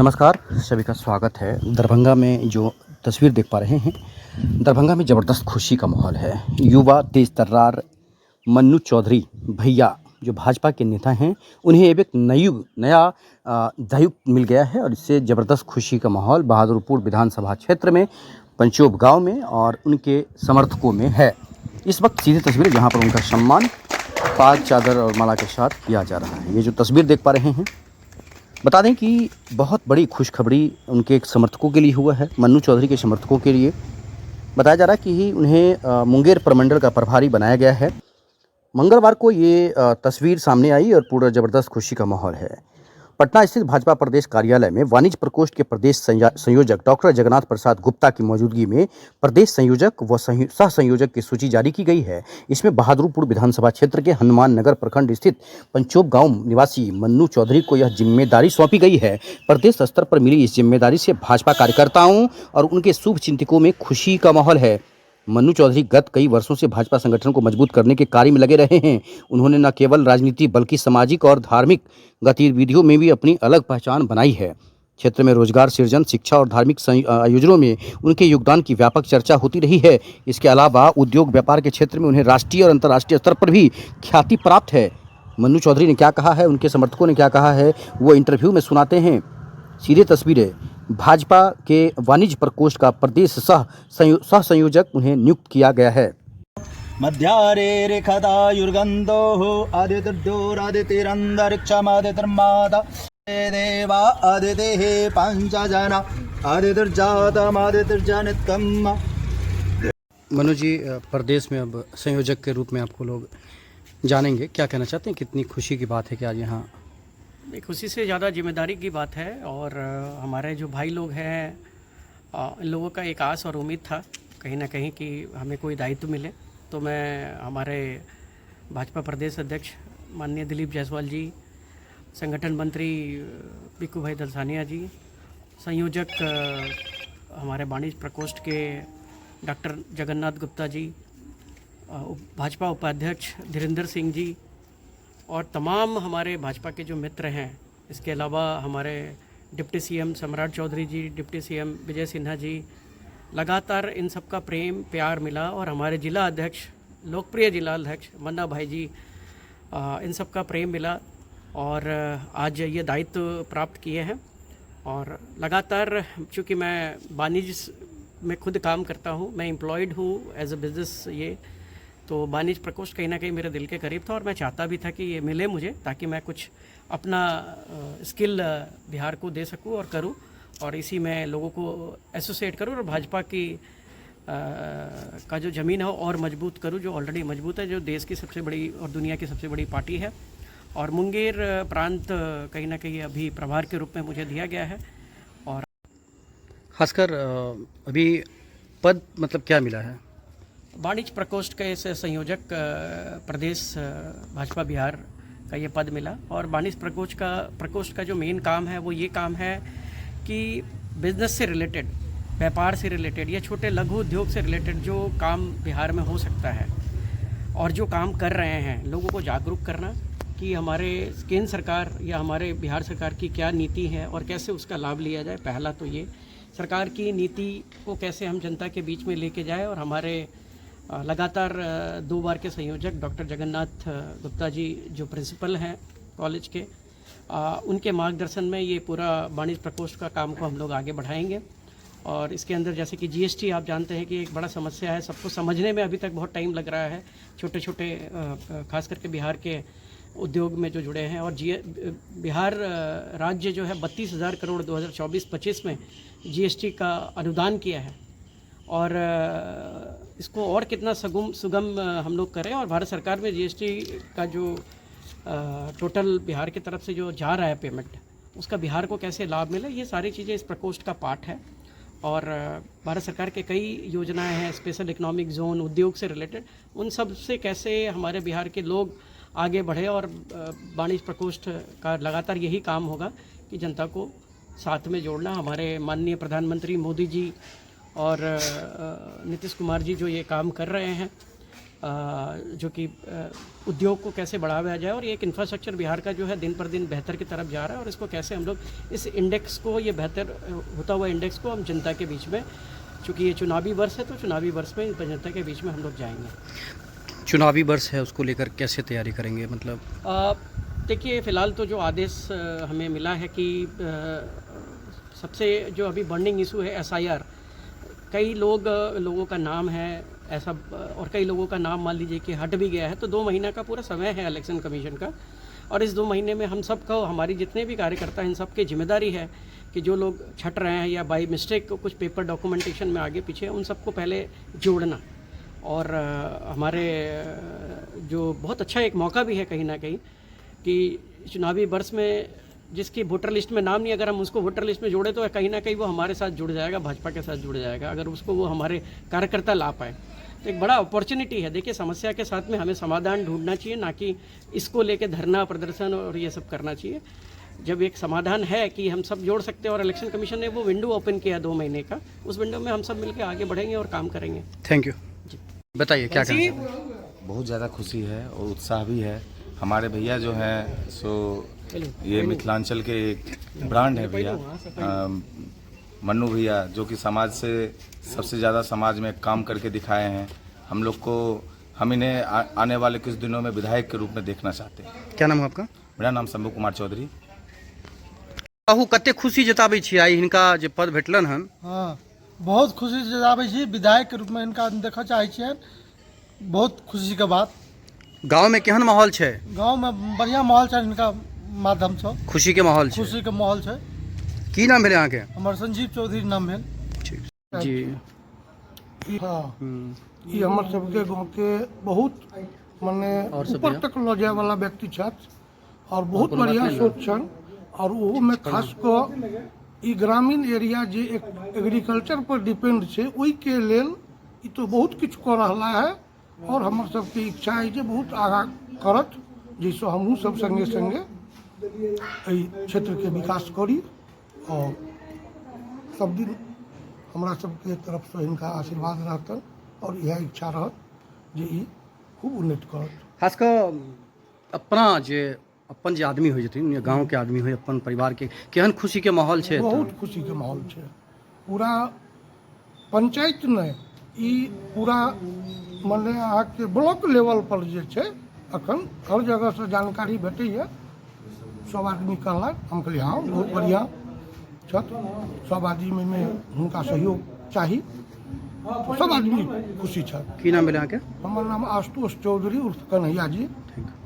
नमस्कार, सभी का स्वागत है। दरभंगा में जो तस्वीर देख पा रहे हैं, दरभंगा में ज़बरदस्त खुशी का माहौल है। युवा तेज तर्रार मन्नू चौधरी भैया जो भाजपा के नेता हैं, उन्हें अब एक नया दायित्व मिल गया है और इससे ज़बरदस्त खुशी का माहौल बहादुरपुर विधानसभा क्षेत्र में पंचोब गांव में और उनके समर्थकों में है। इस वक्त सीधी तस्वीर जहां पर उनका सम्मान पाग चादर और माला के साथ किया जा रहा है। ये जो तस्वीर देख पा रहे हैं, बता दें कि बहुत बड़ी खुशखबरी उनके समर्थकों के लिए हुआ है। मन्नू चौधरी के समर्थकों के लिए बताया जा रहा है कि उन्हें मुंगेर प्रमंडल का प्रभारी बनाया गया है। मंगलवार को ये तस्वीर सामने आई और पूरा ज़बरदस्त खुशी का माहौल है। पटना स्थित भाजपा प्रदेश कार्यालय में वाणिज्य प्रकोष्ठ के प्रदेश संयोजक डॉक्टर जगन्नाथ प्रसाद गुप्ता की मौजूदगी में प्रदेश संयोजक व सह संयोजक की सूची जारी की गई है। इसमें बहादुरपुर विधानसभा क्षेत्र के हनुमान नगर प्रखंड स्थित पंचोब गांव निवासी मन्नू चौधरी को यह जिम्मेदारी सौंपी गई है। प्रदेश स्तर पर मिली इस जिम्मेदारी से भाजपा कार्यकर्ताओं और उनके शुभ चिंतकों में खुशी का माहौल है। मन्नू चौधरी गत कई वर्षों से भाजपा संगठन को मजबूत करने के कार्य में लगे रहे हैं। उन्होंने न केवल राजनीति बल्कि सामाजिक और धार्मिक गतिविधियों में भी अपनी अलग पहचान बनाई है। क्षेत्र में रोजगार सृजन, शिक्षा और धार्मिक आयोजनों में उनके योगदान की व्यापक चर्चा होती रही है। इसके अलावा उद्योग व्यापार के क्षेत्र में उन्हें राष्ट्रीय और अंतर्राष्ट्रीय स्तर पर भी ख्याति प्राप्त है। मन्नू चौधरी ने क्या कहा है, उनके समर्थकों ने क्या कहा है, वो इंटरव्यू में सुनाते हैं। सीधे तस्वीरें भाजपा के वाणिज्य प्रकोष्ठ का प्रदेश सह संयोजक उन्हें नियुक्त किया गया है। मध्यारे रेखदायुर्गन्धोः आदित्यर्दोरादितिरन्तरिक्षमादितिर्माता देवा आदितिः पञ्चजना आदितिर्जातमादितिर्जनितकम्। मनु जी, प्रदेश में अब संयोजक के रूप में आपको लोग जानेंगे, क्या कहना चाहते हैं? कितनी खुशी की बात है कि आज यहाँ खुशी से ज़्यादा जिम्मेदारी की बात है और हमारे जो भाई लोग हैं, इन लोगों का एक आस और उम्मीद था कहीं ना कहीं कि हमें कोई दायित्व मिले। तो मैं हमारे भाजपा प्रदेश अध्यक्ष माननीय दिलीप जायसवाल जी, संगठन मंत्री पिक्कू भाई दलसानिया जी, संयोजक हमारे वाणिज्य प्रकोष्ठ के डॉक्टर जगन्नाथ गुप्ता जी, भाजपा उपाध्यक्ष धीरेंद्र सिंह जी और तमाम हमारे भाजपा के जो मित्र हैं। इसके अलावा हमारे डिप्टी सीएम सम्राट चौधरी जी, डिप्टी सीएम विजय सिन्हा जी, लगातार इन सब का प्रेम प्यार मिला और हमारे जिला अध्यक्ष, लोकप्रिय जिला अध्यक्ष मन्ना भाई जी, इन सब का प्रेम मिला और आज ये दायित्व प्राप्त किए हैं। और लगातार चूँकि मैं वाणिज्य में खुद काम करता हूँ, मैं एम्प्लॉयड हूँ एज अ बिज़नेस, ये तो वाणिज्य प्रकोष्ठ कहीं ना कहीं मेरे दिल के करीब था और मैं चाहता भी था कि ये मिले मुझे, ताकि मैं कुछ अपना स्किल बिहार को दे सकूं और करूं और इसी में लोगों को एसोसिएट करूं और भाजपा की का जो ज़मीन है और मजबूत करूं, जो ऑलरेडी मजबूत है, जो देश की सबसे बड़ी और दुनिया की सबसे बड़ी पार्टी है। और मुंगेर प्रांत कहीं ना कहीं अभी प्रभार के रूप में मुझे दिया गया है। और खासकर अभी पद मतलब क्या मिला है? वाणिज्य प्रकोष्ठ के से संयोजक प्रदेश भाजपा बिहार का ये पद मिला। और वाणिज्य प्रकोष्ठ का जो मेन काम है वो ये काम है कि बिजनेस से रिलेटेड, व्यापार से रिलेटेड या छोटे लघु उद्योग से रिलेटेड जो काम बिहार में हो सकता है और जो काम कर रहे हैं, लोगों को जागरूक करना कि हमारे केंद्र सरकार या हमारे बिहार सरकार की क्या नीति है और कैसे उसका लाभ लिया जाए। पहला तो ये सरकार की नीति को कैसे हम जनता के बीच में लेके जाए। और हमारे लगातार 2 बार के संयोजक डॉक्टर जगन्नाथ गुप्ता जी जो प्रिंसिपल हैं कॉलेज के, उनके मार्गदर्शन में ये पूरा वाणिज्य प्रकोष्ठ का काम को हम लोग आगे बढ़ाएंगे। और इसके अंदर जैसे कि जीएसटी आप जानते हैं कि एक बड़ा समस्या है, सबको समझने में अभी तक बहुत टाइम लग रहा है, छोटे छोटे खास करके बिहार के उद्योग में जो जुड़े हैं। और बिहार राज्य जो है 32,000 करोड़ 2024-25 में जीएसटी का अनुदान किया है और इसको और कितना सुगम हम लोग करें और भारत सरकार में जीएसटी का जो टोटल बिहार की तरफ से जो जा रहा है पेमेंट, उसका बिहार को कैसे लाभ मिले, ये सारी चीज़ें इस प्रकोष्ठ का पार्ट है। और भारत सरकार के कई योजनाएं हैं, स्पेशल इकोनॉमिक जोन, उद्योग से रिलेटेड, उन सब से कैसे हमारे बिहार के लोग आगे बढ़े। और वाणिज्य प्रकोष्ठ का लगातार यही काम होगा कि जनता को साथ में जोड़ना। हमारे माननीय प्रधानमंत्री मोदी जी और नीतीश कुमार जी जो ये काम कर रहे हैं, जो कि उद्योग को कैसे बढ़ावा जाए, और ये एक इंफ्रास्ट्रक्चर बिहार का जो है दिन पर दिन बेहतर की तरफ जा रहा है, और इसको कैसे हम लोग इस इंडेक्स को, ये बेहतर होता हुआ इंडेक्स को हम जनता के बीच में, चूँकि ये चुनावी वर्ष है तो चुनावी वर्ष में जनता के बीच में हम लोग जाएंगे। चुनावी वर्ष है, उसको लेकर कैसे तैयारी करेंगे? मतलब देखिए, फ़िलहाल तो जो आदेश हमें मिला है कि सबसे जो अभी बर्निंग इशू है SIR, कई लोगों का नाम है ऐसा, और कई लोगों का नाम मान लीजिए कि हट भी गया है, तो 2 महीना का पूरा समय है इलेक्शन कमीशन का, और इस 2 महीने में हम सब को, हमारी जितने भी कार्यकर्ता हैं, इन सब की जिम्मेदारी है कि जो लोग छट रहे हैं या बाई मिस्टेक कुछ पेपर डॉक्यूमेंटेशन में आगे पीछे, उन सबको पहले जोड़ना। और हमारे जो बहुत अच्छा एक मौका भी है कहीं ना कहीं कि चुनावी वर्ष में जिसकी वोटर लिस्ट में नाम नहीं, अगर हम उसको वोटर लिस्ट में जोड़े तो कहीं ना कहीं वो हमारे साथ जुड़ जाएगा, भाजपा के साथ जुड़ जाएगा, अगर उसको वो हमारे कार्यकर्ता ला पाए तो एक बड़ा अपॉर्चुनिटी है। देखिए, समस्या के साथ में हमें समाधान ढूंढना चाहिए, ना कि इसको लेके धरना प्रदर्शन और ये सब करना चाहिए। जब एक समाधान है कि हम सब जोड़ सकते हैं, और इलेक्शन कमीशन ने वो विंडो ओपन किया 2 महीने का, उस विंडो में हम सब मिलकर आगे बढ़ेंगे और काम करेंगे। Thank you. बताइए क्या कहना चाहते हैं? बहुत ज़्यादा खुशी है और उत्साह भी है। हमारे भैया जो हैं सो ये मिथिलांचल के एक ब्रांड है भैया, मन्नू भैया, जो कि समाज से सबसे ज़्यादा समाज में काम करके दिखाए हैं। हम लोग को, हम इन्हें आने वाले कुछ दिनों में विधायक के रूप में देखना चाहते हैं। क्या नाम है आपका? मेरा नाम शंभू कुमार चौधरी। कहू कते खुशी जताबै छी आइ हिनका जे पद भेटलन हन? हाँ, बहुत खुशी जताबै छी, विधायक के रूप में इनका देखा चाहे छियन, बहुत खुशी के बात। गांव में केहन माहौल छै? गांव में बढ़िया माहौल छै, इनका माध्यम से खुशी के माहौल छै? खुशी के माहौल छै। की नाम भेलै अहाँके? हमर संजीव चौधरी नाम भेल। जी हाँ, ई हमर सबके गांव के बहुत माने ऊपर तक ल जाए वाला व्यक्ति छथि, और बहुत बढ़िया सोच छन, और वो में खास कऽ ई ग्रामीण एरिया जे एग्रीकल्चर पर डिपेंड छै, ओहि के लेल ई तो बहुत किछु कऽ रहला है, और हमर सबके इच्छा है जे बहुत आगाँ करत, जैसे हमहूँ सब संगे संगे एहि क्षेत्र के विकास करी, और सब दिन हमरा सबके तरफ से इनका आशीर्वाद रहतन, और यह इच्छा रहत जे ई खूब उन्नति करत। खास कऽ अपना जे अपन जे आदमी होइ छथिन, या गाँव के आदमी होइ, अपन परिवार के, केहन खुशी के माहौल छै? बहुत खुशी के माहौल छै। पूरा पंचायत ने, ई पूरा माने अहाँके ब्लॉक लेवल पर जे छै, अखन हर जगह से जानकारी भेटैया। सब आदमी कहलक, हम कहलिए हाँ बहुत बढ़िया छथि, सब आदमी में हुनका सहयोग चाही, तो सब आदमी खुशी छथि। की नाम भेलै अहाँके? हमर नाम आशुतोष चौधरी उर्फ कन्हैया जी। Thank you.